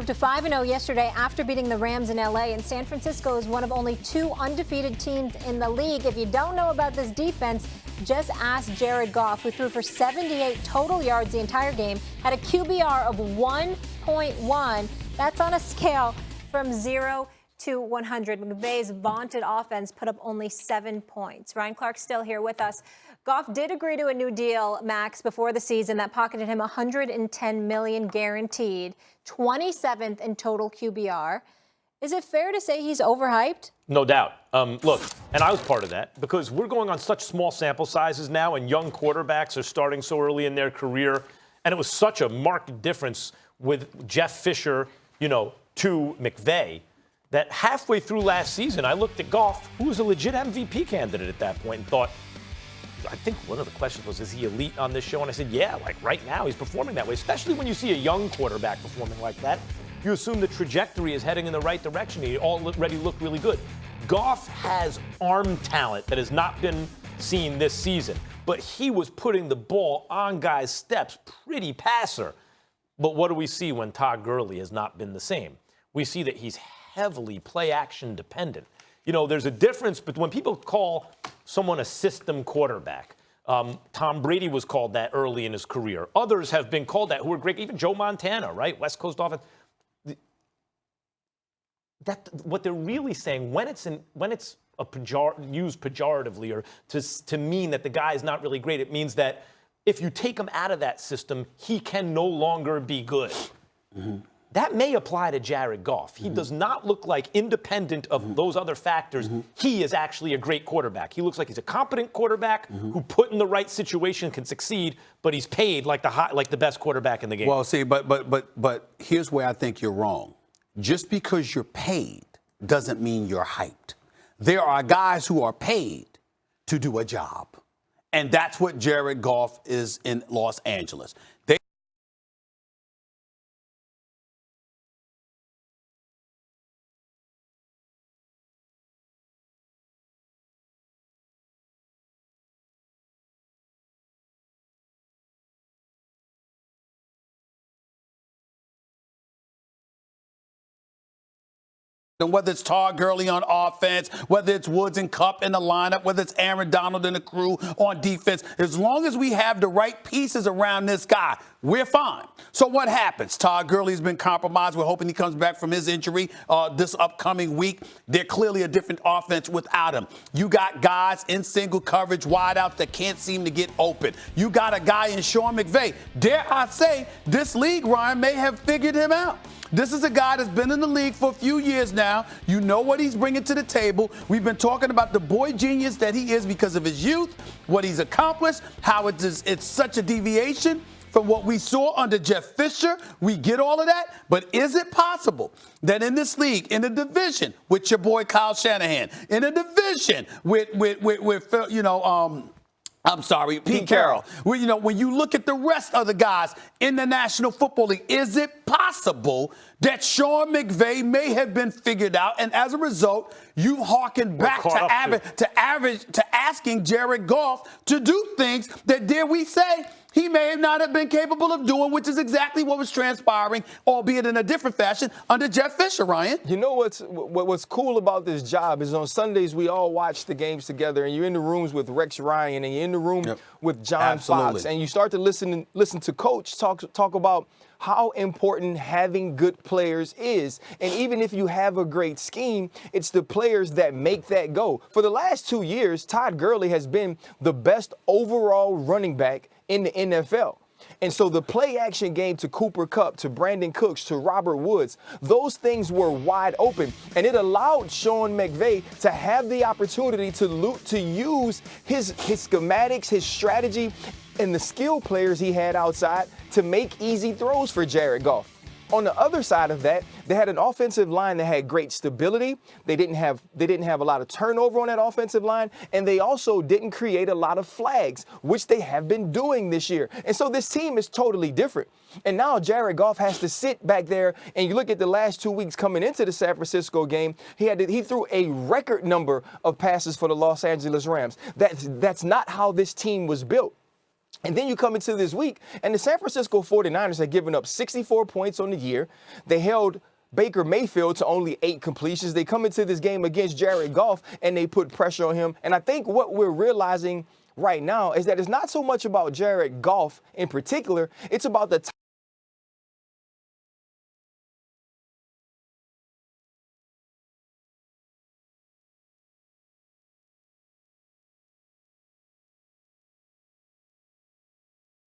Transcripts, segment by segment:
to 5-0 yesterday after beating the Rams in LA, and San Francisco is one of only 2 undefeated teams in the league. If you don't know about this defense, just ask Jared Goff, who threw for 78 total yards the entire game, had a QBR of 1.1. That's on a scale from 0 to 100. McVay's vaunted offense put up only 7 points. Ryan Clark's still here with us. Goff did agree to a new deal, Max, before the season that pocketed him $110 million guaranteed, 27th in total QBR. Is it fair to say he's overhyped? No doubt. Look, and I was part of that because we're going on such small sample sizes now, and young quarterbacks are starting so early in their career. And it was such a marked difference with Jeff Fisher, to McVay, that halfway through last season, I looked at Goff, who was a legit MVP candidate at that point, and thought, I think one of the questions was, is he elite on this show? And I said, yeah, like right now he's performing that way, especially when you see a young quarterback performing like that. You assume the trajectory is heading in the right direction. He already looked really good. Goff has arm talent that has not been seen this season, but he was putting the ball on guys' steps, pretty passer. But what do we see when Todd Gurley has not been the same? We see that he's heavily play-action dependent. There's a difference, but when people call someone a system quarterback, Tom Brady was called that early in his career. Others have been called that who are great, even Joe Montana, right? West Coast offense. What they're really saying, when it's used pejoratively or to mean that the guy is not really great, it means that if you take him out of that system, he can no longer be good. Mm-hmm. That may apply to Jared Goff. He does not look like, independent of those other factors, he is actually a great quarterback. He looks like he's a competent quarterback who put in the right situation can succeed, but he's paid like the best quarterback in the game. Well, see, but here's where I think you're wrong. Just because you're paid doesn't mean you're hyped. There are guys who are paid to do a job. And that's what Jared Goff is in Los Angeles. And whether it's Todd Gurley on offense, whether it's Woods and Kupp in the lineup, whether it's Aaron Donald and the crew on defense, as long as we have the right pieces around this guy, we're fine. So what happens? Todd Gurley's been compromised. We're hoping he comes back from his injury this upcoming week. They're clearly a different offense without him. You got guys in single coverage, wide out that can't seem to get open. You got a guy in Sean McVay. Dare I say, this league, Ryan, may have figured him out. This is a guy that's been in the league for a few years now. You know what he's bringing to the table. We've been talking about the boy genius that he is because of his youth, what he's accomplished, how it's such a deviation from what we saw under Jeff Fisher. We get all of that. But is it possible that in this league, in a division with your boy Kyle Shanahan, in a division with Pete Carroll. When you look at the rest of the guys in the National Football League, is it possible that Sean McVay may have been figured out, and as a result, you harken back to asking Jared Goff to do things that, dare we say, he may not have been capable of doing, which is exactly what was transpiring, albeit in a different fashion, under Jeff Fisher, Ryan. You know what's cool about this job is on Sundays we all watch the games together, and you're in the rooms with Rex Ryan, and you're in the room with John Fox, and you start to listen to Coach talk about how important having good players is. And even if you have a great scheme, it's the players that make that go. For the last 2 years, Todd Gurley has been the best overall running back in the NFL. And so the play-action game to Cooper Kupp, to Brandon Cooks, to Robert Woods, those things were wide open. And it allowed Sean McVay to have the opportunity to use his schematics, his strategy, and the skill players he had outside to make easy throws for Jared Goff. On the other side of that, they had an offensive line that had great stability. They didn't have a lot of turnover on that offensive line, and they also didn't create a lot of flags, which they have been doing this year. And so this team is totally different. And now Jared Goff has to sit back there, and you look at the last 2 weeks coming into the San Francisco game, he threw a record number of passes for the Los Angeles Rams. That's not how this team was built. And then you come into this week, and the San Francisco 49ers have given up 64 points on the year. They held Baker Mayfield to only 8 completions. They come into this game against Jared Goff, and they put pressure on him. And I think what we're realizing right now is that it's not so much about Jared Goff in particular. It's about the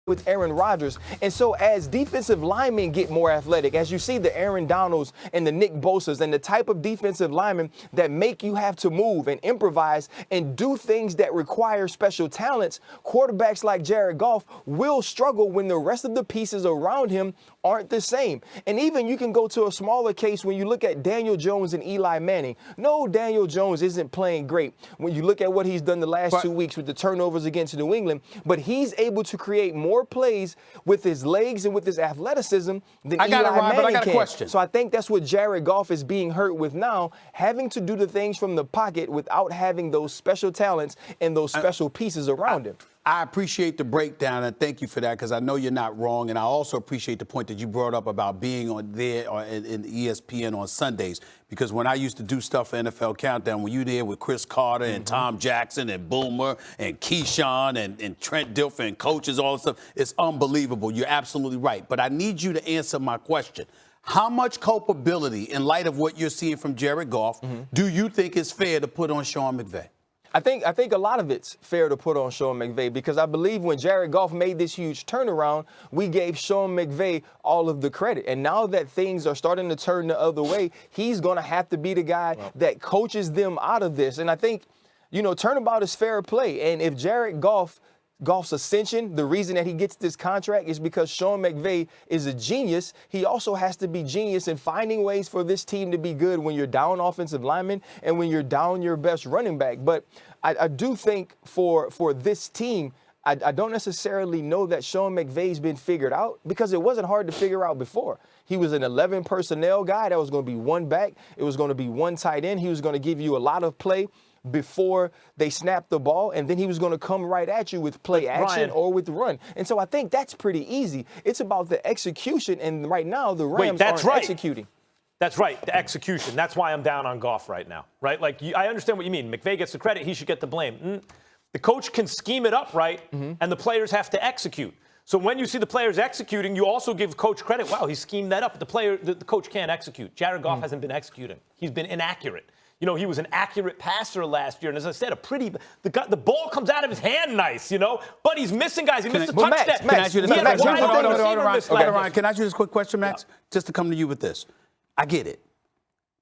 with Aaron Rodgers. And so as defensive linemen get more athletic, as you see the Aaron Donalds and the Nick Bosas and the type of defensive linemen that make you have to move and improvise and do things that require special talents, quarterbacks like Jared Goff will struggle when the rest of the pieces around him aren't the same. And even you can go to a smaller case when you look at Daniel Jones and Eli Manning. No, Daniel Jones isn't playing great when you look at what he's done the last 2 weeks with the turnovers against New England, but he's able to create more plays with his legs and with his athleticism than Eli Manning but I got can. a question. So I think that's what Jared Goff is being hurt with now, having to do the things from the pocket without having those special talents and those special pieces around him. I appreciate the breakdown, and thank you for that, because I know you're not wrong. And I also appreciate the point that you brought up about being on there or in ESPN on Sundays, because when I used to do stuff for NFL Countdown, when you there with Chris Carter and Tom Jackson and Boomer and Keyshawn and Trent Dilfer and coaches, all that stuff, it's unbelievable. You're absolutely right. But I need you to answer my question. How much culpability, in light of what you're seeing from Jared Goff, do you think is fair to put on Sean McVay? I think a lot of it's fair to put on Sean McVay, because I believe when Jared Goff made this huge turnaround, we gave Sean McVay all of the credit. And now that things are starting to turn the other way, he's going to have to be the guy that coaches them out of this. And I think, turnabout is fair play. And if Jared Goff's ascension, the reason that he gets this contract is because Sean McVay is a genius. He also has to be genius in finding ways for this team to be good when you're down offensive linemen and when you're down your best running back. But I do think for this team, I don't necessarily know that Sean McVay's been figured out, because it wasn't hard to figure out before. He was an 11 personnel guy. That was going to be one back. It was going to be one tight end. He was going to give you a lot of play before they snapped the ball, and then he was going to come right at you with play action or with run. And so I think that's pretty easy. It's about the execution, and right now the Rams aren't executing. That's right, the execution. That's why I'm down on Goff right now, right? Like, I understand what you mean. McVay gets the credit. He should get the blame. The coach can scheme it up right, and the players have to execute. So when you see the players executing, you also give coach credit. Wow, he schemed that up. The coach can't execute. Jared Goff hasn't been executing. He's been inaccurate. He was an accurate passer last year. And as I said, the ball comes out of his hand nice, but he's missing guys. He missed a touchdown. Can I ask you this quick question? Ryan, can I ask you this quick question, Max? Just to come to you with this. I get it.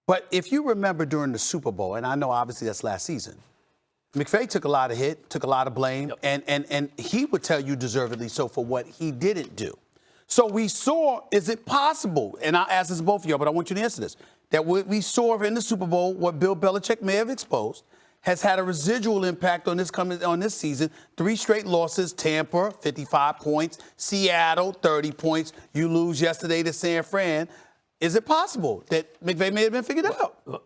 But if you remember during the Super Bowl, and I know obviously that's last season, McVay took a lot of hit, took a lot of blame, and he would tell you deservedly so for what he didn't do. So we saw, is it possible, and I'll ask this to both of y'all, but I want you to answer this, that what we saw in the Super Bowl, what Bill Belichick may have exposed, has had a residual impact on this season. 3 straight losses: Tampa, 55 points; Seattle, 30 points. You lose yesterday to San Fran. Is it possible that McVay may have been figured out?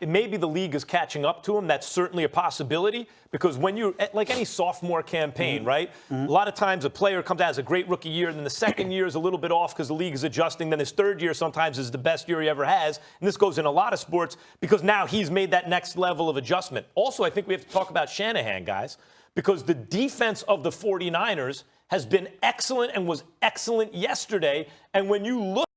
Maybe the league is catching up to him. That's certainly a possibility, because when you're like any sophomore campaign, right? A lot of times a player comes out as a great rookie year, and then the second year is a little bit off because the league is adjusting. Then his third year sometimes is the best year he ever has. And this goes in a lot of sports because now he's made that next level of adjustment. Also, I think we have to talk about Shanahan, guys, because the defense of the 49ers has been excellent and was excellent yesterday. And when you look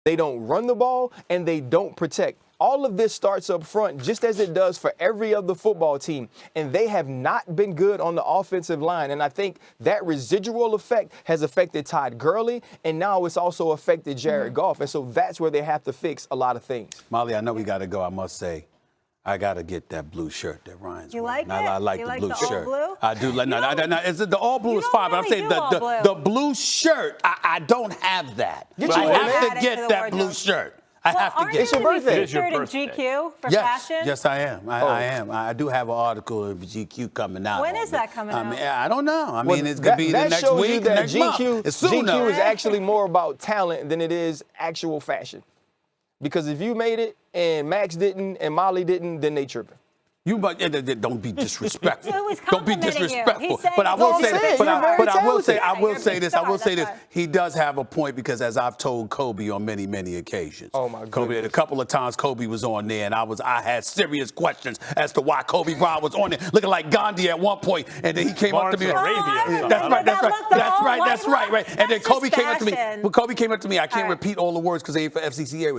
They don't run the ball, and they don't protect. All of this starts up front, just as it does for every other football team. And they have not been good on the offensive line. And I think that residual effect has affected Todd Gurley, and now it's also affected Jared Goff. And so that's where they have to fix a lot of things. Molly, I know we got to go. I must say, I got to get that blue shirt that Ryan's wearing. You like it? I like you the like blue the shirt. All blue? I do. The all blue is fine, but I'm saying the blue shirt, I don't have that. Get I you one, have man. to get that blue shirt. I have to aren't get It's your you gonna be birthday. It is your featured in birthday. GQ for Yes, fashion? yes, I am. I am. I do have an article in GQ coming out. When on is it. that coming out? mean, I don't know. I Well, mean, it's gonna be the that next shows week, you that next month. It's soon GQ is now. actually more about talent than it is actual fashion. Because if you made it and Max didn't and Molly didn't, then they tripping. You but don't be disrespectful. So he's Don't be complimenting you. disrespectful. He's saying But I it's will all say good. this. But You're very I will say talented. I will You're a say big this. I will star, say this. that's why. He does have a point because as I've told Kobe on many occasions. Oh, my Kobe, goodness. a couple of times Kobe was on there and I had serious questions as to why Kobe Bryant was on there, looking like Gandhi at one point, and then he came up to me. Lawrence of Arabia or something. That's right. That looked the whole That's right. white And then That's Kobe just came up to me. fashion. When Kobe came up to me, I can't All right. repeat all the words because they ain't for FCCA.